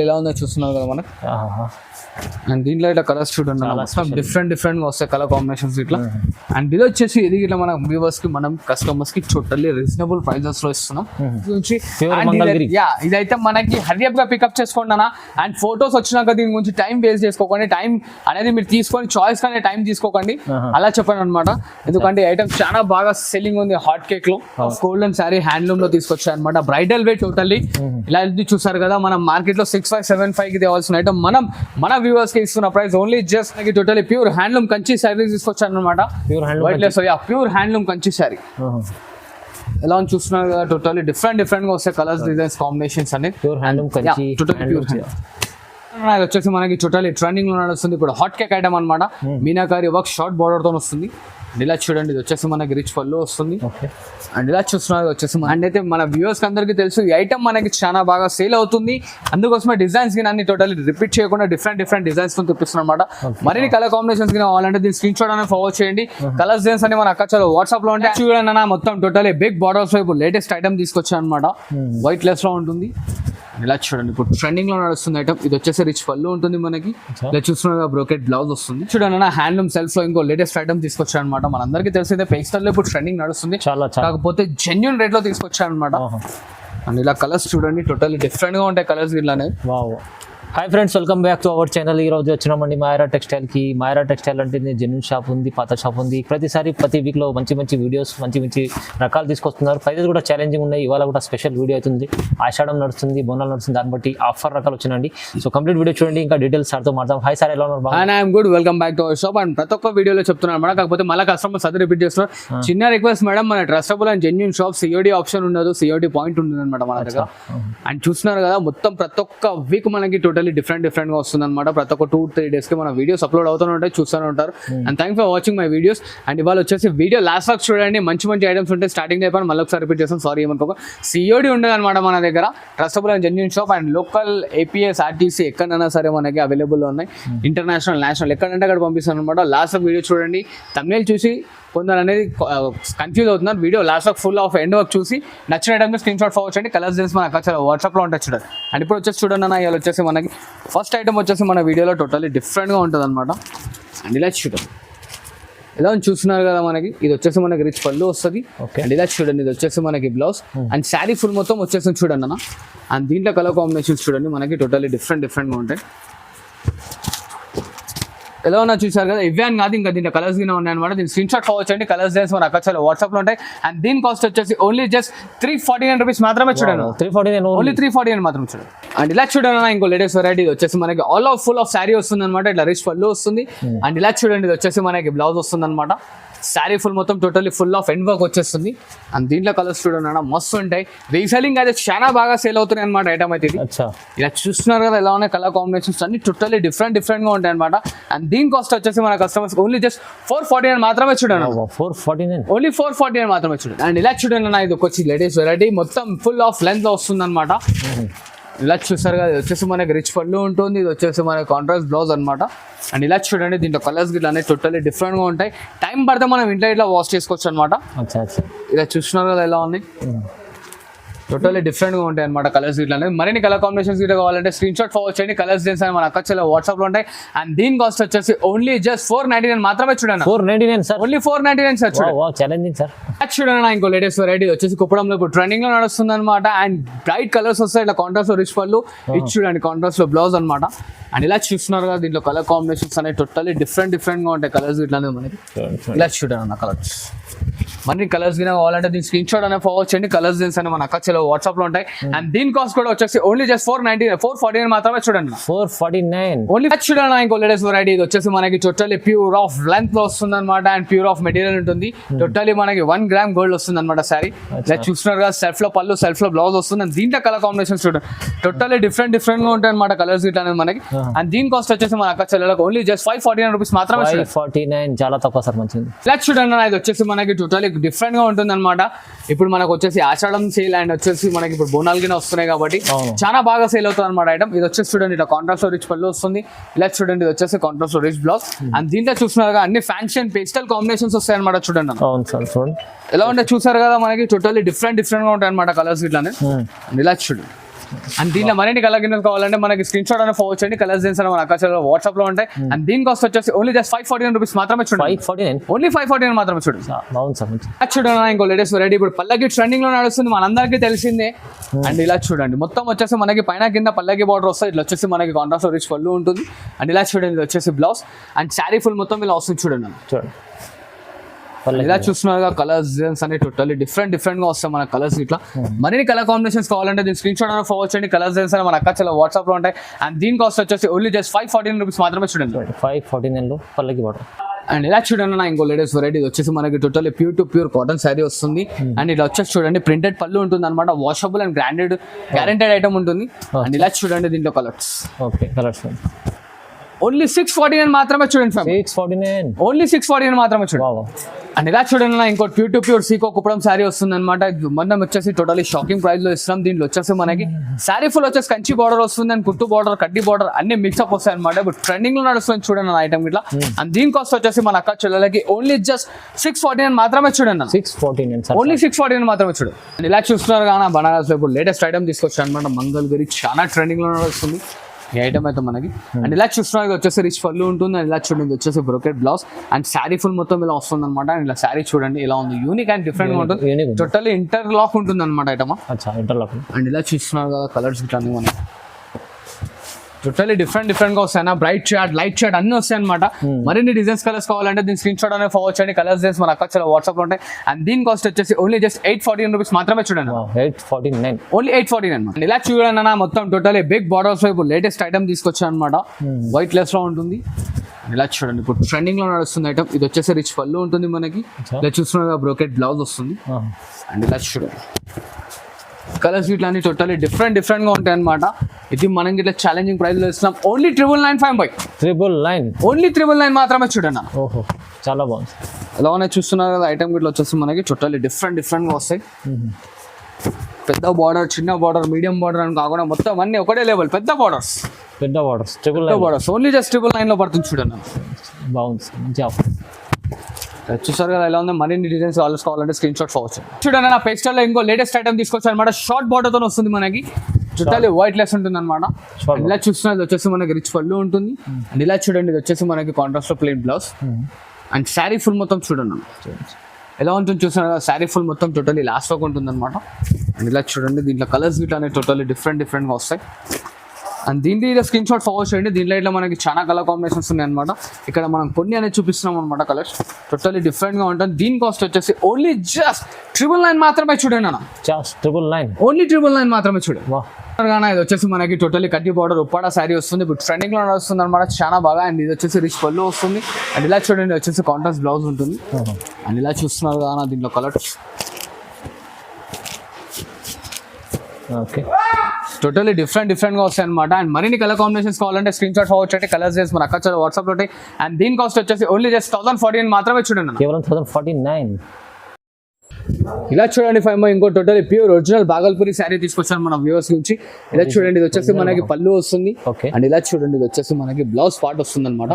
ఎలా ఉందో చూస్తున్నారు కదా మనకు. అండ్ దీంట్లో ఇట్లా కలర్స్ చూడండి మొత్తం డిఫరెంట్ గా వస్తాయి కలర్ కాంబినేషన్స్ ఇట్లా. అండ్ ఇది వచ్చేసి ఇది ఇట్లా మన వ్యూవర్స్ కి మనం కస్టమర్స్ కి టోటల్లీ రీజనబుల్ ప్రైజెస్ లో ఇస్తున్నాం. ఇదైతే మనకి హరియప్ గా పికప్ చేసుకోండి అన్న. అండ్ ఫొటోస్ వచ్చినాక దీని గురించి టైం వేస్ట్ చేసుకోకండి. టైం అనేది మీరు తీసుకొని చాయిస్ కానీ టైం తీసుకోకండి అలా చెప్పాను అనమాట. ఎందుకంటే ఐటమ్ చాలా బాగా సెల్లింగ్ ఉంది. హాట్ కేక్ లో గోల్డెన్ శారీ హ్యాండ్లూమ్ లో తీసుకొచ్చాయి అనమాట. బ్రైడల్ వే టోటల్లీ ఇలా చూసారు కదా. మనం మార్కెట్ లో 6575 కి తేవాల్సిన ఐటమ్ మన వ్యూవర్స్ కి ఇస్తున్న ప్రైస్ ఓన్లీ జస్ట్ మనకి totally pure handloom Kanchi sari తీసుకొచ్చాను అనమాట. ప్యూర్ హ్యాండ్లూమ్ కంచి శారీ ఎలా చూస్తున్నారు కదా. టోటల్లీ డిఫరెంట్ గా వస్తాయి కలర్స్ డిజైన్స్ కాంబినేషన్స్ అన్ని. వచ్చేసి మనకి టోటల్లీ ట్రెండింగ్ లో నడుస్తుంది ఇప్పుడు హాట్ కేక్ ఐటమ్ అనమాట. మీనాకారి వర్క్ షార్ట్ బార్డర్ తో వస్తుంది. ఇలా చూడండి ఇది వచ్చేసి మనకి రిచ్ పళ్ళు వస్తుంది. అండ్ ఇలా చూస్తున్నారు వచ్చేసి అండ్ అయితే మన వ్యూవర్స్ అందరికీ తెలుసు ఈ ఐటమ్ మనకి చాలా బాగా సేల్ అవుతుంది. అందుకోసమే డిజైన్స్ కి అన్ని టోటల్లీ రిపీట్ చేయకుండా డిఫరెంట్ డిజైన్స్ తో చూపిస్తున్నాం అనమాట. మరిన్ని కలర్ కాంబినేషన్స్ కావాలంటే దీని స్క్రీన్ షాట్ అనేది ఫార్వర్డ్ చేయండి. కలర్స్ డిజైన్స్ అని మన అక్క వాట్సాప్ లో ఉంటే చూడండి అన్న. మొత్తం టోటల్లీ బిగ్ బార్డర్స్ వైపు లేటెస్ట్ ఐటమ్ తీసుకొచ్చాను అనమాట. వైట్ లెస్ లో ఉంటుంది. ఇలా చూడండి ఇప్పుడు ట్రెండింగ్ లో నడుస్తుంది ఐటమ్. ఇది వచ్చేసి రిచ్ పళ్ళు ఉంటుంది మనకి. ఇలా చూస్తున్నా బ్రోకెట్ బ్లౌజ్ వస్తుంది. చూడండి అన్న హ్యాండ్లూమ్ సెల్ఫ్ లో ఇంకో లేటెస్ట్ ఐటమ్ తీసుకొచ్చాను అనమాట. మనందరికీ తెలిసిందే పేస్టల్ లో ఇప్పుడు ట్రెండింగ్ నడుస్తుంది. కాకపోతే జెన్యూన్ రేట్ లో తీసుకొచ్చాను అనమాట. అండ్ ఇలా కలర్స్ చూడండి టోటల్లీ డిఫరెంట్ గా ఉంటాయి కలర్స్ ఇలానే. Hi friends, welcome back to our channel. ఈ రోజు వచ్చినామండి మాయరా టెక్స్టైల్కి. మాయరా టెక్స్టైల్ అంటే జెన్యూన్ షాప్ ఉంది, పాత షాప్ ఉంది. ప్రతి వీక్లో మంచి వీడియోస్ మంచి రకాలు తీసుకొస్తున్నారు. ప్రైజెస్ కూడా ఛాలెంజింగ్ ఉన్నాయి. ఇవాళ కూడా స్పెషల్ వీడియో అవుతుంది. ఆషాఢం నడుస్తుంది, బోనాలు నడుస్తుంది, దాన్ని బట్టి ఆఫర్ రకాలు వచ్చినండి. సో కంప్లీట్ వీడియో చూడండి. ఇంకా డీటెయిల్స్ సార్తో మాట్లాడదాం. హాయ్ సార్, ఎలా ఉన్నారు? I'm good. Welcome back to our shop. And ప్రతి ఒక్క వీడియోలో చెప్తున్నాను మేడం. కాకపోతే మళ్ళీ కస్టమర్స్ అది రిపీట్ చేస్తున్నారు. చిన్న రిక్వెస్ట్ మేడం, మన trustable and genuine shop. COD option ఉండదు, సిఓడి పాయింట్ ఉంటుంది అనమాట మన దగ్గర. అండ్ చూస్తున్నారు కదా మొత్తం ప్రతి ఒక్క వీక్ మనకి టోటల్లీ డిఫరెంట్ గా వస్తుంది అనమాట. ప్రతి ఒక్క 2-3 days కి మన వీడియోస్ అప్లోడ్ అవుతూనే ఉంటాయి, చూస్తూనే ఉంటారు. And thank for watching my videos. And ఇవాళ వచ్చేసి వీడియో లాస్ట్ వరకు చూడండి. మంచి ఐటమ్స్ ఉంటాయి. స్టార్టింగ్ అయిపోయి మళ్ళీ ఒకసారి రిపీట్ చేస్తాం, సారీ ఏమనుకోక. సిఓడి ఉండదు అనమాట మన దగ్గర. Trustable and genuine shop. And local APS RTC ఎక్కడైనా సరే మనకి అవైలబుల్ ఉన్నాయి. ఇంటర్నేషనల్ నేషనల్ ఎక్కడంటే అక్కడ పంపిస్తాను అనమాట. లాస్ట్ వరకు వీడియో చూడండి. తమిళ చూసి కొందరు అనేది కన్ఫ్యూజ్ అవుతున్నారు. వీడియో లాస్ట్ వరకు ఫుల్ ఆఫ్ ఎండ్ వర్క్ చూసి నచ్చిన ఐటమ్ స్క్రీన్ షాట్ ఫార్వర్డ్ చేయండి. కలర్స్ చేసి మన అక్కడ వాట్సాప్లో ఉంటాయి చూడండి. అండ్ ఇప్పుడు వచ్చేసి చూడండి అన్న, ఇవాళ వచ్చేసి మనకి ఫస్ట్ ఐటమ్ వచ్చేసి మన వీడియోలో టోటల్లీ డిఫరెంట్గా ఉంటుంది అనమాట. అండ్ ఇలా చూడండి ఇలా చూస్తున్నారు కదా మనకి. ఇది వచ్చేసి మనకి రిచ్ పళ్ళు వస్తుంది. అండ్ ఇలా చూడండి ఇది వచ్చేసి మనకి బ్లౌజ్. అండ్ శారీ ఫుల్ మొత్తం వచ్చేసి చూడండి అన్న. అండ్ దీంట్లో కలర్ కాంబినేషన్స్ చూడండి మనకి టోటల్లీ డిఫరెంట్గా ఉంటాయి. ఎలా ఉన్నా చూసారు కదా. ఇవే అని కాదు, ఇంకా దీంట్లో కలర్స్ గా ఉన్నాయి అనమాట. దీని స్క్రీన్ షాట్ ఫార్వర్డ్ చేయండి. కలర్స్ డేస్ మన అక్కడ వాట్సాప్ లో ఉంటాయి. అండ్ దీని కాస్ట్ వచ్చేసి ఓన్లీ జస్ట్ 349 రూపీస్ మాత్రమే చూడండి. 349 ఓన్లీ 349 మాత్రం చూడండి. అండ్ ఇలా చూడండి ఇంకో లేటెస్ట్ వెరైటీ వచ్చేసి మనకి all of full of sari వస్తుంది అనమాట. ఇట్లా రిచ్ పళ్ళు వస్తుంది. అండ్ ఇలా చూడండి ఇది వచ్చేసి మనకి బ్లౌజ్ వస్తుంది అనమాట. శారీ ఫుల్ మొత్తం totally full of end work వచ్చేస్తుంది. అండ్ దీంట్లో కలర్స్ చూడండి అన్న మస్తు ఉంటాయి. రీసెల్లింగ్ అయితే చాలా బాగా సేల్ అవుతున్నాయి అనమాట ఐటమ్ అయితే. ఇలా చూస్తున్నారు కదా ఎలా ఉన్నాయి కలర్ కాంబినేషన్స్ అన్ని టోటల్లీ డిఫరెంట్ గా ఉంటాయి అనమాట. అండ్ దీని కాస్ట్ వచ్చేసి మన కస్టమర్స్ ఓన్లీ జస్ట్ 449 మాత్రమే చూడండి. 449 ఓన్లీ 449 మాత్రమే చూడండి. అండ్ ఇలా చూడండి అన్న, ఇది వచ్చి లేటెస్ట్ వెరైటీ మొత్తం ఫుల్ ఆఫ్ లెంత్ లో వస్తుంది అనమాట. ఇలా చూసారు కదా, ఇది వచ్చేసి మనకి రిచ్ పళ్ళు ఉంటుంది. ఇది వచ్చేసి మనకి కాంట్రాస్ట్ బ్లౌజ్ అనమాట. అండ్ ఇలా చూడండి దీంట్లో కలర్స్ గిట్లా అనేది టోటల్లీ డిఫరెంట్గా ఉంటాయి. టైం పడితే మనం ఇంట్లో ఇట్లా వాష్ చేసుకోవచ్చు అనమాట. ఇలా చూస్తున్నారు కదా ఎలా ఉంది టోటల్లీ డిఫరెంట్గా ఉంటాయి అనమాట కలర్స్ గిట్లా అనేది. మరిన్ని కలర్ కాంబినేషన్స్ గిట్లా కావాలంటే స్క్రీన్ షాట్ ఫార్వర్డ్ చేయండి. కలర్స్ డిజైన్స్ అని మన అక్కడ వాట్సాప్లో ఉంటాయి. అండ్ దీని కాస్ట్ వచ్చేసి ఓన్లీ జస్ట్ 499 మాత్రమే చూడండి. 499 sir, only 499 sir. Challenging sir. చూడండి ఇంకో లేటెస్ట్ వెరైటీ వచ్చేసి కుప్పడంలో ఇప్పుడు ట్రెండింగ్ లో నడుస్తుంది అనమాట. అండ్ బ్రైట్ కలర్స్ వస్తాయి ఇట్లా కాంట్రాస్ట్ లో రిచ్ పళ్ళు. ఇది చూడండి కాంట్రాస్ట్ లో బ్లౌజ్ అనమాట. అండ్ ఇలా చూస్తున్నారు కదా దీంట్లో కలర్ కాంబినేషన్స్ అనేవి టోటల్లీ డిఫరెంట్ గా ఉంటాయి కలర్స్ ఇట్లా మనకి. ఇలా చూడండి అన్న కలర్స్. మరి కలర్స్ గిన కావాలంటే దీని స్క్రీన్ షాట్ అనేది ఫార్వర్డ్ చేయండి. కలర్స్ డిజైన్స్ అని మన అక్కడ వాట్సాప్ లో ఉంటాయి. అండ్ దీని కాస్ట్ కూడా వచ్చేసి ఓన్లీ జస్ట్ 449 మాత్రమే చూడండి. 449 ఓన్లీ. చూడండి ఇంకో లేటెస్ట్ వెరైటీ ఇది వచ్చేసి మనకి టోటల్లీ ప్యూర్ ఆఫ్ లెంత్ లో వస్తుంది అనమాట. అండ్ ప్యూర్ ఆఫ్ మెటీరియల్ ఉంటుంది. టోటల్లీ మనకి 1 గ్రామ్ గోల్డ్ వస్తుంది అనమాట శారీ. ఇలా చూస్తున్నారు కదా సెల్ఫ్ లో పళ్ళు, సెల్ఫ్ లో బ్లౌజ్ వస్తుంది. అండ్ దీంట్లో కలర్ కాంబినేషన్స్ చూడండి టోటల్లీ డిఫరెంట్ గా ఉంటాయి అనమాట కలర్స్ ఇట్లా అనేది మనకి. అండ్ దీని కాస్ట్ వచ్చేసి మన అక్కడ ఓన్లీ జస్ట్ 549 రూపీస్ మాత్రమే. 549 చాలా తక్కువ సార్, మంచిది. ఇలా చూడండి ఇది వచ్చేసి మనకి టోటల్లీ డిఫరెంట్ గా ఉంటుంది అనమాట. ఇప్పుడు మనకు వచ్చేసి ఆషాఢం సేల్ అండ్ వచ్చేసి మనకి ఇప్పుడు బోనాలు గిన వస్తున్నాయి కాబట్టి చాలా బాగా సేల్ అవుతుంది అనమాట ఐటమ్. ఇది వచ్చేసి చూడండి ఇట్లా కాంట్రాస్ట్ రిచ్ పళ్ళు వస్తుంది. ఇలా చూడండి ఇది వచ్చేసి కాంట్రాస్ట్ రిచ్ బ్లౌజ్. అండ్ దీంట్లో చూస్తున్నారు అన్ని ఫ్యాన్సీ పేస్టల్ కాంబినేషన్స్ వస్తాయి అనమాట. చూడండి ఎలా ఉంటే చూసారు కదా మనకి టోటల్లీ డిఫరెంట్ గా ఉంటాయి అనమాట కలర్స్ ఇట్లానే. ఇలా చూడండి అండ్ దీనిలో మరిన్ని కలర్ గిన్నెలు కావాలంటే మనకి స్క్రీన్ షాట్ అనేది ఫోన్ చేయండి. కలర్స్ డిజైన్స్ మన అకాచలో వాట్సాప్ లో ఉంటాయి. అండ్ దీని కాస్ట్ వచ్చేసి ఓన్లీ జస్ట్ 549 రూపీస్ మాత్రమే చూడండి. 549 ఓన్లీ 549 మాత్రమే చూడండి. బాగుంది సార్ మంచి. చూడండి ఇంకో లేటెస్ట్ వెరైటీ ఇప్పుడు పల్లకి ట్రెండింగ్ లో నడుస్తుంది, మనందరికీ తెలిసిందే. అండ్ ఇలా చూడండి మొత్తం వచ్చేసి మనకి పైన కింద పల్లకి బార్డర్ వస్తుంది. ఇట్లా వచ్చేసి మనకి కాంట్రాస్ట్ రిచ్ పళ్ళు ఉంటుంది. అండ్ ఇలా చూడండి ఇది వచ్చేసి బ్లౌజ్ అండ్ శారీ ఫుల్ మొత్తం ఇలా వస్తుంది చూడండి. ఇలా చూస్తున్నారు కలర్స్ డిజైన్స్ అనే టోటల్లీ డిఫరెంట్ గా వస్తాయి మన కలర్స్. ఇట్లా మరిన్ని కలర్ కాంబినేషన్స్ కావాలంటే దీని స్క్రీన్ షాట్ ఫోన్ చేయండి. కలర్స్ డిజైన్స్ అని మన అకాచలో వాట్సాప్ లో ఉంటాయి. అండ్ దీని కాస్ట్ వచ్చేసి ఓన్లీ జస్ట్ 549 రూపీస్ మాత్రమే చూడండి. 549 లో పల్లకి బార్డర్. అండ్ ఇలా చూడండి ఇంకో లేటెస్ట్ వెరైటీ వచ్చేసి మనకి total pure to pure cotton sari వస్తుంది. అండ్ ఇలా వచ్చేసి చూడండి ప్రింటెడ్ పళ్ళు ఉంటుంది అనమాట. వాషబుల్ అండ్ గ్యారెంటెడ్ ఐటమ్ ఉంటుంది. అండ్ ఇలా చూడండి దీంట్లో కలర్స్. ఓకే కలర్స్ ఓన్లీ 649 మాత్రమే చూడండి. 649 ఓన్లీ 649 మాత్రమే చూడండి. అండ్ ఇలా చూడండి ఇంకో ప్యూర్ టు ప్యూర్ సీకో కుప్పడం శారీ వస్తుంది అనమాట. మనం వచ్చేసి టోటలీ షాకింగ్ ప్రైస్ లో ఇస్తున్నాం. దీంట్లో వచ్చేసి మనకి శారీ ఫుల్ వచ్చేసి కంచి బార్డర్ వస్తుంది అండ్ కుట్టు బార్డర్ కడ్డీ బార్డర్ అన్ని మిక్స్అప్ వస్తాయి అనమాట. ఇప్పుడు ట్రెండింగ్ లో నడుస్తుంది చూడండి ఐటమ్ ఇట్లా. అండ్ దీని కాస్ట్ వచ్చేసి మన అక్క చెల్లెలకి ఓన్లీ జస్ట్ 649 మాత్రమే చూడండి. 649 ఓన్లీ 649 మాత్రమే చూడండి. అండ్ ఇలా చూస్తున్నారు కానీ బనారస్ లో ఇప్పుడు లేటెస్ట్ ఐటమ్ తీసుకొచ్చారు అనమాట. మంగళగిరి చాలా ట్రెండింగ్ లో నడుస్తుంది ఈ ఐటమ్ అయితే మనకి. అండ్ ఇలా చూస్తున్నారు వచ్చేసి రిచ్ పళ్ళు ఉంటుంది. అండ్ ఇలా చూడండి వచ్చేసి brocade blouse and sari full మొత్తం ఇలా వస్తుంది అనమాట. అండ్ ఇలా శారీ చూడండి ఇలా ఉంది, యూనిక్ అండ్ డిఫరెంట్ గా ఉంటుంది. టోటల్లీ ఇంటర్లాక్ ఉంటుంది అనమాట ఐటమ్. ఇంటర్లాక్. అండ్ ఇలా చూస్తున్నారు కదా కలర్స్ ఇట్లా మనకి టోటల్లీ డిఫరెంట్ గా వస్తాయి. బ్రైట్ షార్ట్ లైట్ షార్ట్ అన్ని వస్తాయి అనమాట. మరిన్ని డిజైన్స్ కలర్స్ కావాలంటే దీని స్క్రీన్ షాట్ అనేది ఫార్వర్డ్ చేయండి. కలర్స్ డిజైన్స్ మన అక్కడ వాట్సాప్ లో ఉంటాయి. అండ్ దీని కాస్ట్ వచ్చేసి ఓన్లీ జస్ట్ 849 రూపీస్ మాత్రమే చూడండి. 849 ఓన్లీ 849 అనమాట. ఇలా చూడండి అన్న మొత్తం టోటల్లీ బిగ్ బార్డర్స్ ఇప్పుడు లేటెస్ట్ ఐటమ్ తీసుకొచ్చాను అనమాట. వైట్ లెస్ లో ఉంటుంది. ఇలా చూడండి ఇప్పుడు ట్రెండింగ్ లో నడుస్తుంది ఐటమ్. ఇది వచ్చేసి రిచ్ పళ్ళు ఉంటుంది మనకి. ఇలా చూస్తున్నారు బ్రోకెట్ బ్లౌజ్ వస్తుంది. అండ్ ఇలా చూడండి కలర్స్ ఇట్లా అన్ని టోటల్లీ డిఫరెంట్ గా ఉంటాయి అనమాట. ఇది మనం ఇట్లా ఛాలెంజింగ్ ప్రైస్ లో ఇస్తున్నాం. ఓన్లీ 999 999 ఓన్లీ 999 మాత్రమే చూడండి. ఓహో చాలా బాగుంది. ఎలా ఉన్నాయి చూస్తున్నారు కదా ఐటమ్ ఇట్లా వచ్చేసి మనకి టోటల్లీ డిఫరెంట్ గా వస్తాయి. పెద్ద బార్డర్, చిన్న బార్డర్, మీడియం బార్డర్ అని కాకుండా మొత్తం అన్ని ఒకటే లెవెల్ పెద్ద బార్డర్స్ ఓన్లీ జస్ట్ 999 లో పడుతుంది చూడండి. బాగుంది మంచిగా చూసారు కదా ఎలా ఉంది. మరిన్ని డిజైన్స్ ఆల్స్ కావాలంటే స్క్రీన్ షాట్ ఫార్వర్డ్ చూడండి. నా పేస్టల్ లో ఇంకో లేటెస్ట్ ఐటమ్ తీసుకొచ్చాను అనమాట. షార్ట్ బార్డర్ తో వస్తుంది మనకి. చుట్టాలి వైట్ లెస్ ఉంటుంది అనమాట. ఇలా చూస్తున్నది వచ్చేసి మనకి రిచ్ పళ్ళు ఉంటుంది. అండ్ ఇలా చూడండి ఇది వచ్చేసి మనకి కాంట్రాస్ట్ లో plain blouse and sari full మొత్తం చూడండి ఎలా ఉంటుంది చూస్తున్నారు కదా. శారీ ఫుల్ మొత్తం టోటల్లీ లాస్ట్ వరకు ఉంటుంది అనమాట. అండ్ ఇలా చూడండి దీంట్లో కలర్స్ గిట్లా అనేవి టోటల్లీ డిఫరెంట్ గా వస్తాయి. అండ్ దీంట్లో ఇలా స్క్రీన్ షాట్ ఫార్వర్డ్ చేయండి. దీంట్లో ఇట్లా మనకి చాలా కలర్ కాంబినేషన్స్ ఉన్నాయి అనమాట. ఇక్కడ మనం కొన్ని అనేది చూపిస్తున్నాం అనమాట. కలర్స్ టోటల్లీ డిఫరెంట్ గా ఉంటుంది. దీని కాస్ట్ వచ్చేసి ఓన్లీ జస్ట్ 999 మాత్రమే చూడండి అన్న. 999 ఓన్లీ 999 మాత్రమే చూడండి. ఇది వచ్చేసి మనకి టోటల్లీ కడ్డీ బార్డర్ ఉప్పాడ శారీ వస్తుంది. ఇప్పుడు ట్రెండింగ్ లో వస్తుంది అనమాట చాలా బాగా. అండ్ ఇది వచ్చేసి రిచ్ పళ్ళు వస్తుంది. అండ్ ఇలా చూడండి వచ్చేసి కాంట్రాస్ట్ బ్లౌజ్ ఉంటుంది. అండ్ ఇలా చూస్తున్నారు కదా దీంట్లో కలర్స్ ఓకే టోటల్లీ డిఫరెంట్ గా వస్తాయి అనమాట. అండ్ మరిన్ని కలర్ కాంబినేషన్స్ కావాలంటే స్క్రీన్ షాట్ ఫార్వర్డ్ చేయండి. కలర్స్ చేసి మన అక్కడ వాట్సాప్ లో ఉంటాయి. అండ్ దీని కాస్ట్ వచ్చేసి ఓన్లీ జస్ట్ 1049 మాత్రమే చూడండి. కేవలం 1049. ఇలా చూడండి ఇంకో total pure original Bhagalpuri sari తీసుకొచ్చాను మన వ్యూవర్స్ నుంచి. ఇలా చూడండి ఇది వచ్చేసి మనకి పళ్ళు వస్తుంది. అండ్ ఇలా చూడండి ఇది వచ్చేసి మనకి బ్లౌజ్ పార్ట్ వస్తుంది అనమాట.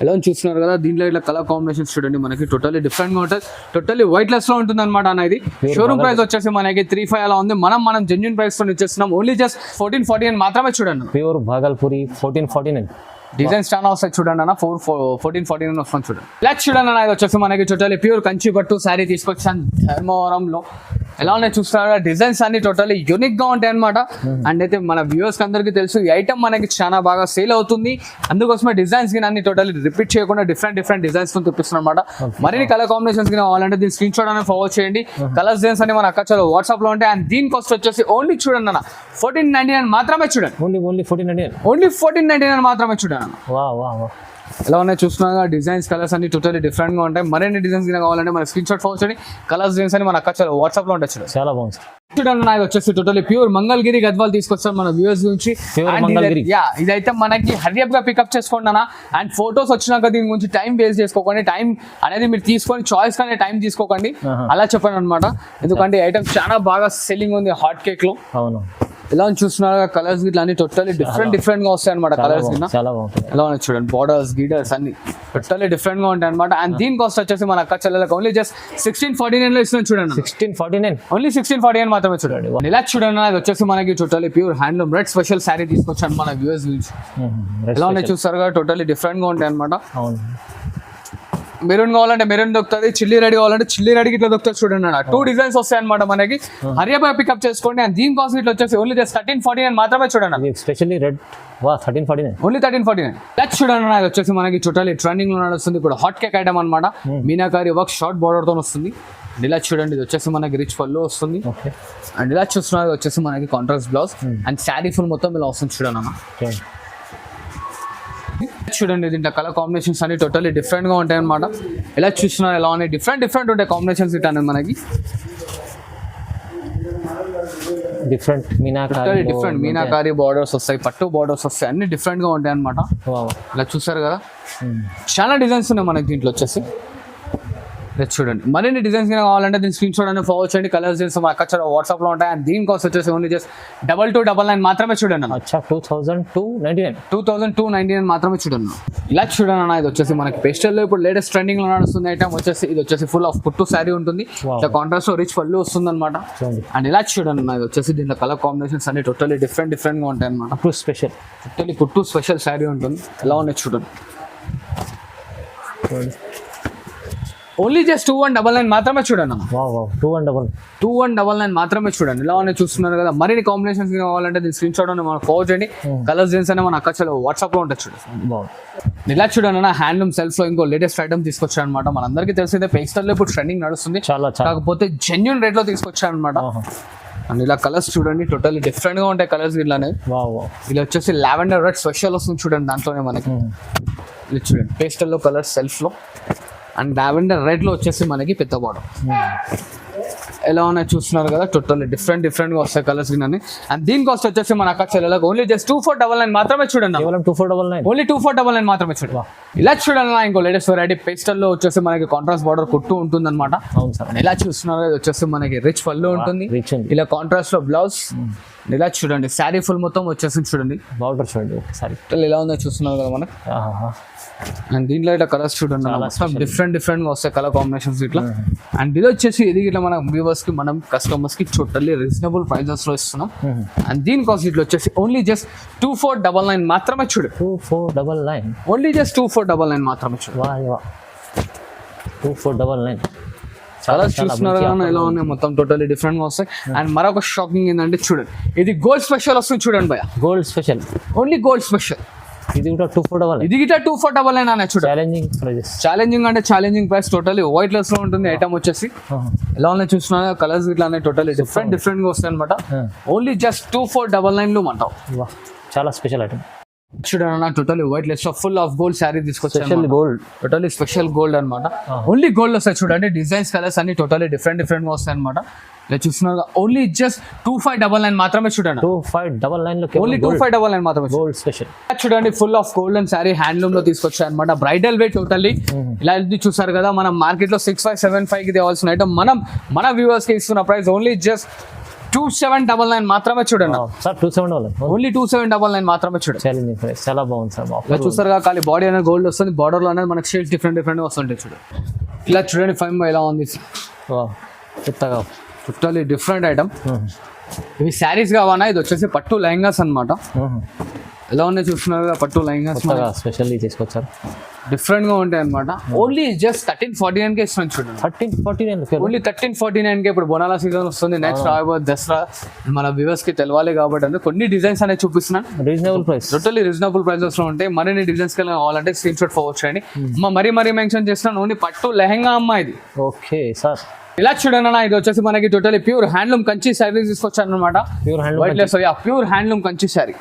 ఎలా చూస్తున్నారు కదా దీంట్లో ఇట్లా కలర్ కాంబినేషన్స్ చూడండి మనకి టోటల్లీ డిఫరెంట్ గా ఉంటుంది. టోటల్లీ వైట్ లెస్ లో ఉంటుంది అనమాట అన్న. ఇది షోరూమ్ ప్రైస్ వచ్చేసి మనకి 35 అలా ఉంది. మనం జెన్యూన్ ప్రైస్ తో ఇచ్చేస్తున్నాం. ఓన్లీ జస్ట్ 1449 మాత్రమే చూడండి. ప్యూర్ బాగల్పూరి 1449. డిజైన్స్ చాలా వస్తాయి చూడండి అన్న. 1449 వస్తుంది చూడండి. ఇలా చూడండి అన్న ఇది వచ్చేసి మనకి టోటల్లీ ప్యూర్ కంచి పట్టు శారీ తీసుకొచ్చాను ధర్మవరంలో. ఎలా ఉన్నాయి చూస్తున్నారు డిజైన్స్ అన్ని టోటల్లీ యూనిక్ గా ఉంటాయి అనమాట. అండ్ అయితే మన వ్యూవర్స్ అందరికీ తెలుసు ఈ ఐటమ్ మనకి చాలా బాగా సేల్ అవుతుంది. అందుకోసమే డిజైన్స్ కి అన్ని టోటల్లీ రిపీట్ చేయకుండా డిఫరెంట్ డిజైన్స్ తో చూపిస్తున్నాం అనమాట. మరిన్ని కలర్ కాంబినేషన్స్ కి కావాలంటే దీని స్క్రీన్ షాట్ అనేది ఫార్వర్డ్ చేయండి. కలర్స్ డిజైన్స్ అన్ని మన అక్కడ వాట్సాప్ లో ఉంటాయి. అండ్ దీని కాస్ట్ వచ్చేసి ఓన్లీ చూడండి అన్న 1499 మాత్రమే చూడండి. ఓన్లీ 1499 ఓన్లీ 1499 మాత్రమే చూడండి అన్న. వా ఎలా ఉన్నాయి చూస్తున్నా డిజైన్స్ కలర్స్ అన్ని టోటల్లీ డిఫరెంట్ గా ఉంటాయి. మరిన్ని డిజైన్స్ కావాలంటే మన స్క్రీన్ షాట్ ఫార్వర్డ్ చేయండి. కలర్స్ డిజైన్స్ అని మన అక్కడ వాట్సాప్ లో ఉంటాయి చాలా బాగుంది. చూడండి ఇది వచ్చేసి టోటల్లీ ప్యూర్ మంగళగిరి గద్వాల్ తీసుకొచ్చాం మన వ్యూవర్స్ గురించి. ఇదైతే మనకి హరియప్ గా పికప్ చేసుకోండి అన్న. అండ్ ఫొటోస్ వచ్చినాక దీని గురించి టైం వేస్ట్ చేసుకోకండి. టైం అనేది మీరు తీసుకొని చాయిస్ కానీ టైం తీసుకోకండి అలా చెప్పండి అనమాట. ఎందుకంటే ఐటమ్ చాలా బాగా సెల్లింగ్ ఉంది హాట్ కేక్ లో. అవును ఎలా అని చూస్తున్నారు కలర్స్ గిట్లా అన్ని టోటల్లీ డిఫరెంట్ గా వస్తాయి అనమాట కలర్స్ గిట్లా చాలా బాగుంటుంది. ఎలా ఉన్నాయి చూడండి, బార్డర్స్ గీడర్స్ అన్ని టోటల్లీ డిఫరెంట్ గా ఉంటాయి అనమాట. అండ్ దీని కాస్ట్ వచ్చేసి మన అక్క చెల్లెలకు ఓన్లీ జస్ట్ 1649 లో ఇస్తున్నాం చూడండి. 1649 ఓన్లీ 1649 మాత్రమే చూడండి. ఇలా చూడండి అది వచ్చేసి మనకి totally pure handloom red special sari తీసుకొచ్చాను మన వ్యూవర్స్ నుంచి. ఎలా ఉన్నాయి చూస్తారు కదా, టోటల్లీ డిఫరెంట్ గా ఉంటాయి అనమాట. అవును, మెరూన్ కావాలంటే మెరూన్ దొరుకుతుంది, చిల్లీ రెడీ కావాలంటే చిల్లీ రెడీకి ఇట్లా దొరుకుతుంది చూడండి అన్న. 2 డిజైన్స్ వస్తాయి అనమాట మనకి. హరియా పికప్ చేసుకోండి. అండ్ దీని కాస్ట్ ఇట్లా వచ్చేసి ఓన్లీ జస్ట్ 1349 మాత్రమే చూడండి. Specially red 1349 only 1349. లెట్స్ చూడండి అది వచ్చేసి మనకి టోటల్లీ ట్రెండింగ్ లో నడుస్తుంది ఇప్పుడు హాట్ కేక్ ఐటమ్ అనమాట. మీనాకారి వర్క్ షార్ట్ బార్డర్ తో వస్తుంది. ఇలా చూడండి ఇది వచ్చేసి మనకి రిచ్ పళ్ళు వస్తుంది. అండ్ ఇలా చూస్తున్నారు వచ్చేసి మనకి contrast blouse and sari full మొత్తం ఇలా వస్తుంది చూడండి అన్న. చూడండి దీంట్లో కలర్ కాంబినేషన్స్ అన్ని టోటల్లీ డిఫరెంట్ గా ఉంటాయి అనమాట. ఎలా చూస్తున్నారు ఎలా ఉన్నాయి డిఫరెంట్ ఉంటాయి కాంబినేషన్స్ ఇట్ అనేది మనకి డిఫరెంట్ మీనాకారి బార్డర్స్ వస్తాయి, పట్టు బార్డర్స్ వస్తాయి, అన్ని డిఫరెంట్ గా ఉంటాయి అనమాట. ఇలా చూసారు కదా, చాలా డిజైన్స్ ఉన్నాయి మనకి దీంట్లో వచ్చేసి. చూడండి మరిన్ని డిజైన్స్ కావాలంటే దీని స్క్రీన్ షాట్ అనేది ఫార్వర్డ్ చేయండి. కలర్స్ చేసి మా అక్కడ వాట్సాప్ లో ఉంటాయి. అండ్ దీని కాస్ట్ వచ్చేసి ఓన్లీ జస్ట్ 2299 మాత్రమే చూడండి. 2299 మాత్రమే చూడండి. ఇలా చూడండి అన్న ఇది వచ్చేసి మనకి పేస్టల్ లో ఇప్పుడు లేటెస్ట్ ట్రెండింగ్ లో నడుస్తుంది ఐటమ్ వచ్చేసి. ఇది వచ్చేసి ఫుల్ ఆఫ్ పుట్టు శారీ ఉంటుంది, ఇట్లా కాంట్రాస్ట్ లో రిచ్ పళ్ళు వస్తుంది అనమాట. అండ్ ఇలా చూడండి అన్న ఇది వచ్చేసి దీంట్లో కలర్ కాంబినేషన్స్ అన్ని టోటల్లీ డిఫరెంట్ గా ఉంటాయి అనమాట. టోటల్లీ పుట్టు స్పెషల్ శారీ ఉంటుంది. ఎలా ఉన్నాయి చూడండి. ఓన్లీ జస్ట్ 2199 మాత్రమే చూడండి. 2199 మాత్రమే చూడండి. ఇలా ఉన్నాయి చూస్తున్నారు కదా. మరిన్ని కాంబినేషన్స్ కావాలంటే దీని స్క్రీన్ షాట్ మనం ఫార్వర్డ్ చేయండి. కలర్స్ డిజైన్స్ అనే మన అక్కడ వాట్సాప్ లో ఉంటుంది చూడండి. ఇలా చూడండి అన్న హ్యాండ్లూమ్ సెల్ఫ్ లో ఇంకో లేటెస్ట్ ఐటమ్ తీసుకొచ్చాను అనమాట. మనందరికీ తెలిసిందే పేస్టల్ లో ఇప్పుడు ట్రెండింగ్ నడుస్తుంది, కాకపోతే జెన్యున్ రేట్ లో తీసుకొచ్చాను అనమాట. అండ్ ఇలా కలర్స్ చూడండి టోటల్లీ డిఫరెంట్ గా ఉంటాయి కలర్స్ ఇలానే. ఇలా వచ్చేసి లావెండర్ రెడ్ స్పెషల్ వస్తుంది చూడండి. దాంట్లోనే మనకి ఇలా చూడండి పేస్టల్ లో కలర్స్ సెల్ఫ్ లో అండ్ లావెండర్ రెడ్ లో వచ్చేసి మనకి పెద్ద బార్డర్. ఎలా ఉన్నాయి చూస్తున్నారు కదా, టోటల్లీ డిఫరెంట్ గా వస్తాయి కలర్స్ గిన్నె. అండ్ దీని కాస్ట్ వచ్చేసి మన అక్క చెల్లెలకు ఓన్లీ జస్ట్ 2499 మాత్రమే చూడండి. ఓన్లీ 2499 మాత్రమే చూడండి. ఇలా చూడండి ఇంకో లేటెస్ట్ వెరైటీ పేస్టల్ లో వచ్చేసి మనకి కాంట్రాస్ట్ బార్డర్ కుట్టు ఉంటుంది అనమాట. ఇలా చూస్తున్నారు ఇది వచ్చేసి మనకి రిచ్ పళ్ళు ఉంటుంది, ఇలా కాంట్రాస్ట్ లో బ్లౌజ్. ఇలా చూడండి శారీ ఫుల్ మొత్తం వచ్చేసి చూడండి బార్డర్ చూడండి ఒకసారి ఎలా ఉందో చూస్తున్నారు కదా మనకి. అండ్ దీంట్లో ఇట్లా కలర్స్ చూడండి మొత్తం డిఫరెంట్ గా వస్తాయి కలర్ కాంబినేషన్స్ ఇట్లా. అండ్ ఇది వచ్చేసి ఇది ఇట్లా మన వ్యూవర్స్ కి మనం కస్టమర్స్ కి టోటల్లీ రీజనబుల్ ప్రైజెస్ లో ఇస్తున్నాం. అండ్ దీని కాస్ట్ ఇట్లా వచ్చేసి ఓన్లీ జస్ట్ 2499 మాత్రమే చూడు. 2499 ఓన్లీ జస్ట్ 2499 మాత్రమే చూడు. 2499 చాలా చూస్తున్నారు కదా ఎలా ఉన్నాయి మొత్తం టోటల్లీ డిఫరెంట్ గా వస్తాయి. అండ్ మరొక షాకింగ్ ఏంటంటే చూడండి ఇది గోల్డ్ స్పెషల్ వస్తుంది చూడండి భయ్య. Gold special only gold special. ఇది కూడా 2499. ఇది గిట్ట 2499 అనే చూడండి. ఛాలెంజింగ్ అంటే challenging price totally white less లో ఉంటుంది ఐటమ్ వచ్చేసి. ఎలా ఉన్నాయి చూస్తున్నా కలర్స్ ఇట్లా టోటల్లీ డిఫరెంట్ గా వస్తాయి అనమాట. ఓన్లీ జస్ట్ 2499 లో అంటాం. చాలా స్పెషల్ ఐటమ్ చూడండి totally white less full of gold sari తీసుకొచ్చాను. గోల్డ్ టోటల్లీ స్పెషల్ గోల్డ్ అనమాట. ఓన్లీ గోల్డ్ వస్తాయి చూడండి. డిజైన్స్ కలర్స్ అన్ని టోటల్లీ డిఫరెంట్ గా వస్తాయి అనమాట. ఇలా చూస్తున్నారు ఓన్లీ జస్ట్ 2599 మాత్రమే చూడండి. 2599 లో ఓన్లీ 2599 మాత్రమే గోల్డ్ స్పెషల్ చూడండి. Full of golden sari handloom లో తీసుకొచ్చాయి అనమాట. బ్రైడల్ వే టోటల్లీ ఇలా చూసారు కదా. మనం మార్కెట్ లో 6575 కి తేవాల్సిన ఐటమ్ మనం మన వ్యూవర్స్ కి ఇస్తున్న ప్రైస్ ఓన్లీ జస్ట్ 2799 మాత్రమే చూడండి. ఓన్లీ 2799 మాత్రమే చూడండి. చాలా బాగుంది సార్. ఇలా చూసారు కదా ఖాళీ బాడీ అనేది గోల్డ్ వస్తుంది, బార్డర్ లో అనేది మనకి షేడ్స్ డిఫరెంట్ గా వస్తుంటాయి చూడండి. ఇలా చూడండి ఫైన్ ఎలా ఉంది కొత్తగా టోటల్లీ డిఫరెంట్ ఐటమ్. ఇవి శారీస్ కావాలా, ఇది వచ్చేసి పట్టు లెహంగాస్ అనమాట. ఎలా ఉన్నాయి చూస్తున్నారు కదా పట్టు లెహంగాస్ స్పెషల్లీ తీసుకొచ్చారు. డిఫరెంట్ గా ఉంటాయి అనమాట. ఓన్లీ జస్ట్ 1349 కే ఇస్తున్నాను చూడండి. 1349 ఓన్లీ 1349 కే. ఇప్పుడు బోనాల సీజన్ వస్తుంది, నెక్స్ట్ రాబోయే దసరా మన వ్యూవర్స్ కి తెలవాలి కాబట్టి అంటే కొన్ని డిజైన్స్ అనేది చూపిస్తున్నాను. Reasonable price totally reasonable prices లో ఉంటాయి. మరిన్ని డిజైన్స్ కావాలంటే స్క్రీన్ షాట్ ఫార్వర్డ్ చేయండి. మరీ మెన్షన్ చేస్తున్నాను ఓన్లీ పట్టు లెహంగా అమ్మ ఇది. Okay sir. ఇలా చూడండి అన్న ఇది వచ్చేసి మనకి totally pure handloom Kanchi sari తీసుకొచ్చాను అనమాట. Pure handloom Kanchi sari.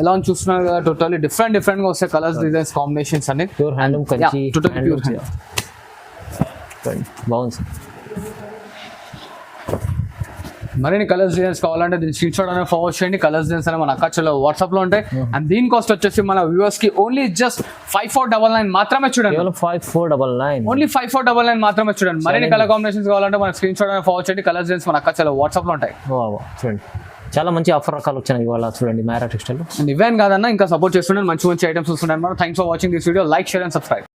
ఎలా చూస్తున్నారు కదా టోటల్లీ డిఫరెంట్ గా వస్తాయి కలర్స్ డిజైన్స్ కాంబినేషన్స్ అన్ని. ప్యూర్ హ్యాండ్లూమ్ కంచి బాగుంది. మరిన్ని కలర్స్ డిజైన్స్ కావాలంటే దీని స్క్రీన్ షాట్ అనేది ఫార్వర్డ్ చేయండి. కలర్స్ డిజైన్స్ అనేవి మన అక్కచలో వాట్సాప్ లో ఉంటాయి. అండ్ దీని కాస్ట్ వచ్చేసి మన వ్యూవర్స్ కి ఓన్లీ జస్ట్ 5499 మాత్రమే చూడండి. 5499 ఓన్లీ 5499 మాత్రమే చూడండి. మరిన్ని కలర్ కాంబినేషన్స్ కావాలంటే మన స్క్రీన్ షాట్ అనేది ఫార్వర్డ్ చేయండి. కలర్స్ డిజైన్స్ మన అక్కచలో వాట్సాప్ లో ఉంటాయి. చూడండి చాలా మంచి ఆఫర్ రకాలు వచ్చినాయి ఇవాళ చూడండి మైరా టెక్స్టైల్. అండ్ ఇవే కాదన్నా ఇంకా సపోర్ట్ చేస్తుండే మంచి మంచి ఐటమ్స్ వస్తున్నాయి అనమాట. Thanks for watching this video. Like, share and subscribe.